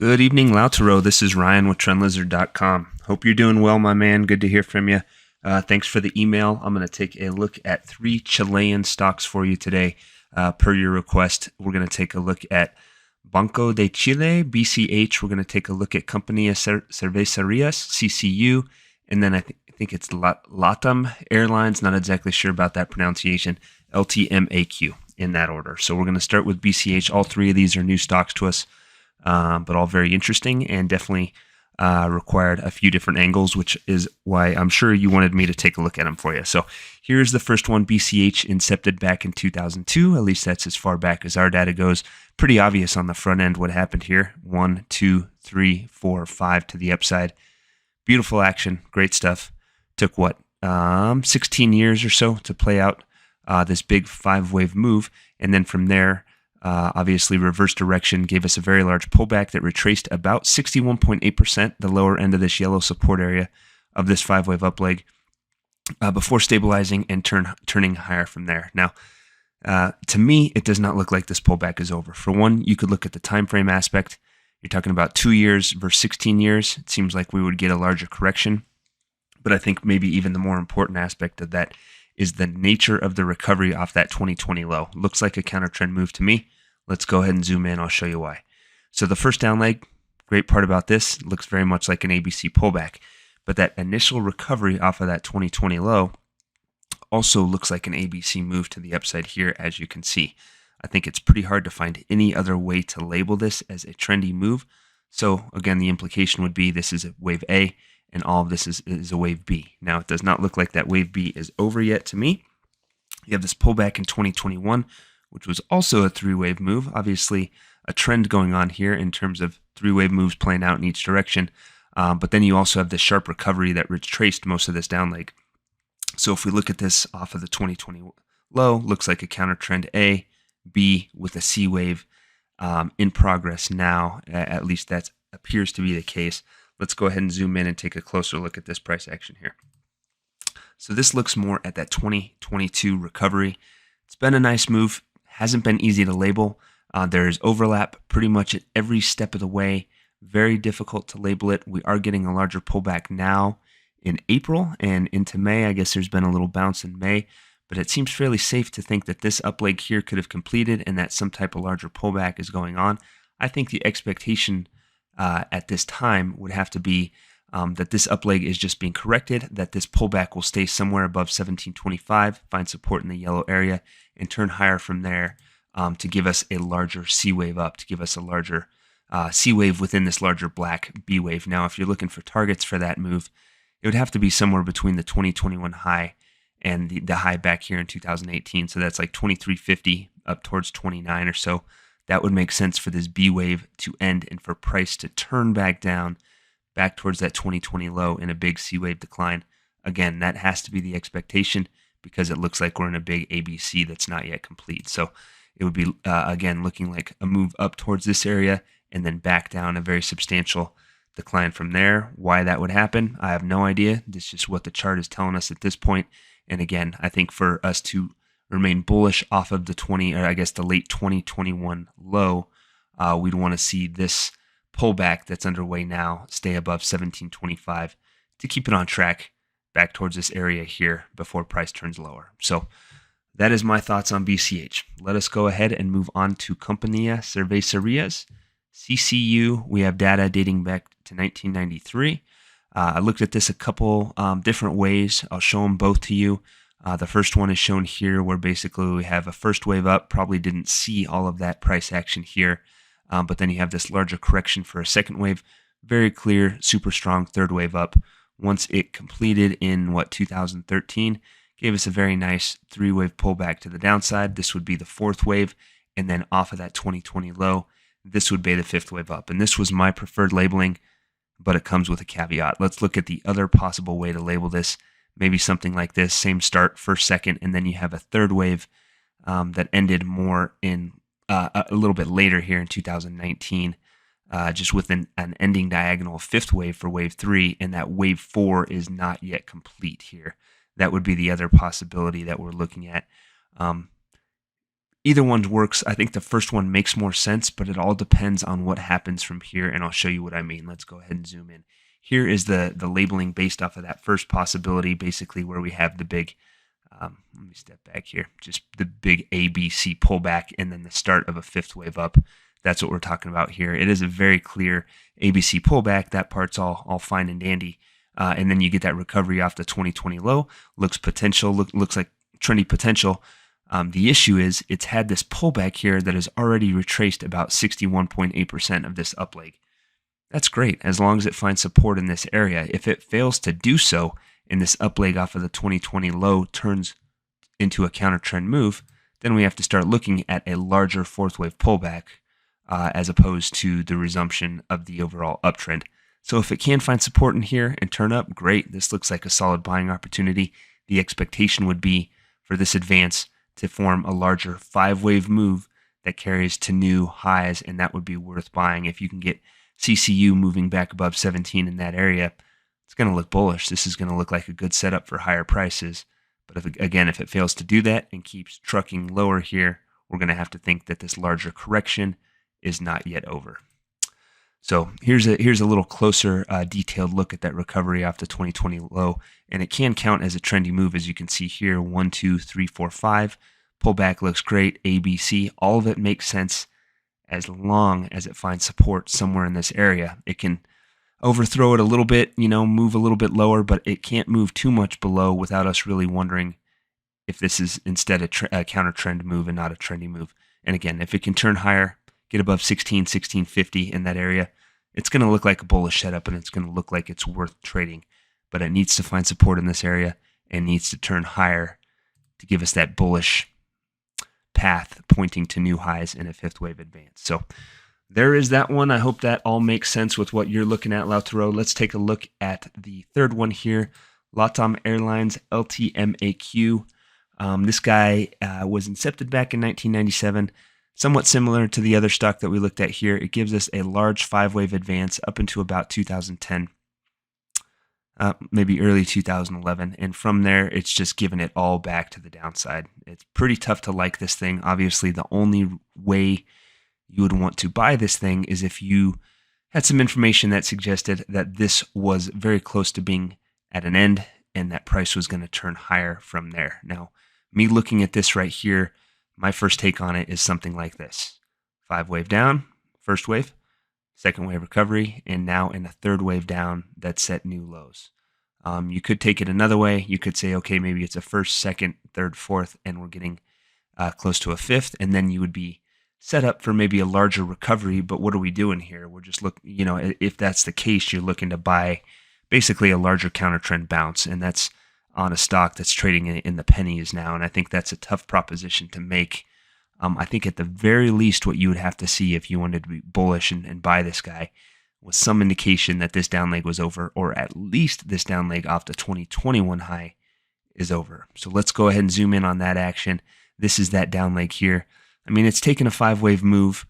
Good evening, Lautaro. This is Ryan with TrendLizard.com. Hope you're doing well, my man. Good to hear from you. Thanks for the email. I'm going to take a look at 3 Chilean stocks for you today. Per your request, we're going to take a look at Banco de Chile, BCH. We're going to take a look at Compania Cervecerias, CCU, and then I think it's LATAM Airlines. Not exactly sure about that pronunciation. LTMAQ in that order. So we're going to start with BCH. All 3 of these are new stocks to us. But all very interesting and definitely required a few different angles, which is why I'm sure you wanted me to take a look at them for you. So here's the first one. BCH incepted back in 2002. At least that's as far back as our data goes. Pretty obvious on the front end what happened here. 1, 2, 3, 4, 5 to the upside. Beautiful action. Great stuff. Took 16 years or so to play out this big 5-wave move. And then from there, obviously reverse direction gave us a very large pullback that retraced about 61.8%, the lower end of this yellow support area of this 5-wave up leg, before stabilizing and turning higher from there. Now, to me, it does not look like this pullback is over. For one, you could look at the time frame aspect. You're talking about 2 years versus 16 years. It seems like we would get a larger correction. But I think maybe even the more important aspect of that is the nature of the recovery off that 2020 low. Looks like a counter trend move to me. Let's go ahead and zoom in. I'll show you why. So the first down leg, great part about this, looks very much like an ABC pullback. But that initial recovery off of that 2020 low also looks like an ABC move to the upside here, as you can see. I think it's pretty hard to find any other way to label this as a trendy move. So again, the implication would be this is a wave A, and all of this is a wave B. Now, it does not look like that wave B is over yet to me. You have this pullback in 2021, which was also a 3-wave move. Obviously, a trend going on here in terms of 3-wave moves playing out in each direction. But then you also have this sharp recovery that retraced most of this down leg. So if we look at this off of the 2020 low, looks like a counter trend A, B with a C wave in progress now. At least that appears to be the case. Let's go ahead and zoom in and take a closer look at this price action here. So this looks more at that 2022 recovery. It's been a nice move. Hasn't been easy to label. There is overlap pretty much at every step of the way. Very difficult to label it. We are getting a larger pullback now in April and into May. I guess there's been a little bounce in May, but it seems fairly safe to think that this up leg here could have completed and that some type of larger pullback is going on. I think the expectation at this time would have to be that this up leg is just being corrected, that this pullback will stay somewhere above 1725, find support in the yellow area, and turn higher from there to give us a larger C wave up, to give us a larger C wave within this larger black B wave. Now, if you're looking for targets for that move, it would have to be somewhere between the 2021 high and the high back here in 2018. So that's like 2350 up towards 29 or so. That would make sense for this B wave to end and for price to turn back down, back towards that 2020 low in a big C wave decline. Again, that has to be the expectation because it looks like we're in a big ABC that's not yet complete. So it would be, again, looking like a move up towards this area and then back down a very substantial decline from there. Why that would happen, I have no idea. This is just what the chart is telling us at this point. And again, I think for us to remain bullish off of the late 2021 low, we'd want to see this pullback that's underway now stay above 1725 to keep it on track back towards this area here before price turns lower. So that is my thoughts on BCH. Let us go ahead and move on to Compania Cervecerias, CCU. We have data dating back to 1993. I looked at this a couple different ways. I'll show them both to you. The first one is shown here where basically we have a first wave up, probably didn't see all of that price action here, but then you have this larger correction for a second wave, very clear, super strong third wave up. Once it completed in 2013, gave us a very nice 3-wave pullback to the downside. This would be the 4th wave, and then off of that 2020 low, this would be the 5th wave up. And this was my preferred labeling, but it comes with a caveat. Let's look at the other possible way to label this. Maybe something like this, same start, first, second, and then you have a third wave that ended more in a little bit later here in 2019, just with an ending diagonal 5th wave for wave 3, and that wave 4 is not yet complete here. That would be the other possibility that we're looking at. Either one works. I think the first one makes more sense, but it all depends on what happens from here, and I'll show you what I mean. Let's go ahead and zoom in. Here is the labeling based off of that first possibility, basically where we have the big, let me step back here, just the big ABC pullback and then the start of a fifth wave up. That's what we're talking about here. It is a very clear ABC pullback. That part's all fine and dandy. And then you get that recovery off the 2020 low. Looks like trendy potential. The issue is it's had this pullback here that has already retraced about 61.8% of this up leg. That's great as long as it finds support in this area. If it fails to do so and this up leg off of the 2020 low turns into a counter trend move, then we have to start looking at a larger fourth wave pullback as opposed to the resumption of the overall uptrend. So if it can find support in here and turn up, great. This looks like a solid buying opportunity. The expectation would be for this advance to form a larger 5-wave move that carries to new highs, and that would be worth buying. If you can get CCU moving back above 17 in that area, it's going to look bullish. This is going to look like a good setup for higher prices. But if it fails to do that and keeps trucking lower here, we're going to have to think that this larger correction is not yet over. So here's a little closer detailed look at that recovery off the 2020 low, and it can count as a trendy move, as you can see here. 1, 2, 3, 4, 5. Pullback looks great. ABC, all of it makes sense as long as it finds support somewhere in this area. It can overthrow it a little bit, move a little bit lower, but it can't move too much below without us really wondering if this is instead a counter trend move and not a trendy move. And again, if it can turn higher, get above 1650 in that area, it's going to look like a bullish setup and it's going to look like it's worth trading. But it needs to find support in this area and needs to turn higher to give us that bullish path pointing to new highs in a fifth wave advance. So there is that one. I hope that all makes sense with what you're looking at, Lautaro. Let's take a look at the third one here, LATAM Airlines, LTMAQ. This guy was incepted back in 1997. Somewhat similar to the other stock that we looked at here. It gives us a large 5-wave advance up into about 2010, maybe early 2011. And from there, it's just given it all back to the downside. It's pretty tough to like this thing. Obviously, the only way you would want to buy this thing is if you had some information that suggested that this was very close to being at an end and that price was going to turn higher from there. Now, me looking at this right here, my first take on it is something like this. 5-wave down, first wave, second wave recovery, and now in a third wave down that set new lows. You could take it another way. You could say, okay, maybe it's a first, second, third, fourth, and we're getting close to a fifth, and then you would be set up for maybe a larger recovery. But what are we doing here? We're just looking, if that's the case, you're looking to buy basically a larger counter trend bounce, and that's on a stock that's trading in the pennies now, and I think that's a tough proposition to make. I think at the very least what you would have to see if you wanted to be bullish and buy this guy was some indication that this down leg was over, or at least this down leg off the 2021 high is over. So let's go ahead and zoom in on that action. This is that down leg here. I mean, it's taken a 5-wave move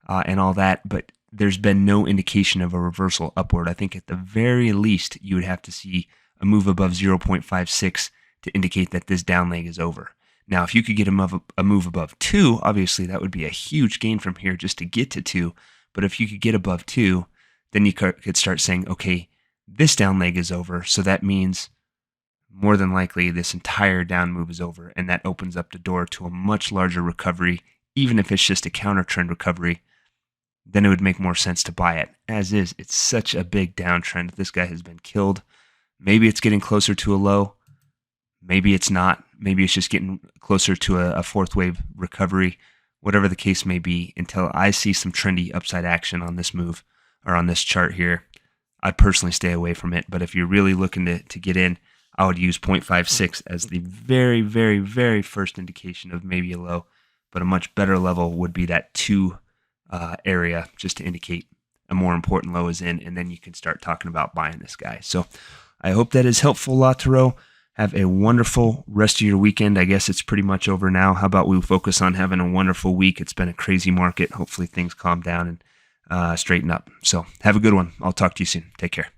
and all that, but there's been no indication of a reversal upward. I think at the very least you would have to see a move above 0.56 to indicate that this down leg is over. Now, if you could get a move above 2, obviously that would be a huge gain from here just to get to 2. But if you could get above 2, then you could start saying, okay, this down leg is over. So that means more than likely this entire down move is over. And that opens up the door to a much larger recovery. Even if it's just a counter trend recovery, then it would make more sense to buy it. As is, it's such a big downtrend. This guy has been killed. Maybe it's getting closer to a low. Maybe it's not. Maybe it's just getting closer to a fourth wave recovery. Whatever the case may be, until I see some trendy upside action on this move or on this chart here, I'd personally stay away from it. But if you're really looking to get in, I would use 0.56 as the very, very, very first indication of maybe a low. But a much better level would be that 2 area, just to indicate a more important low is in, and then you can start talking about buying this guy. So I hope that is helpful, Lautaro. Have a wonderful rest of your weekend. I guess it's pretty much over now. How about we focus on having a wonderful week? It's been a crazy market. Hopefully things calm down and straighten up. So have a good one. I'll talk to you soon. Take care.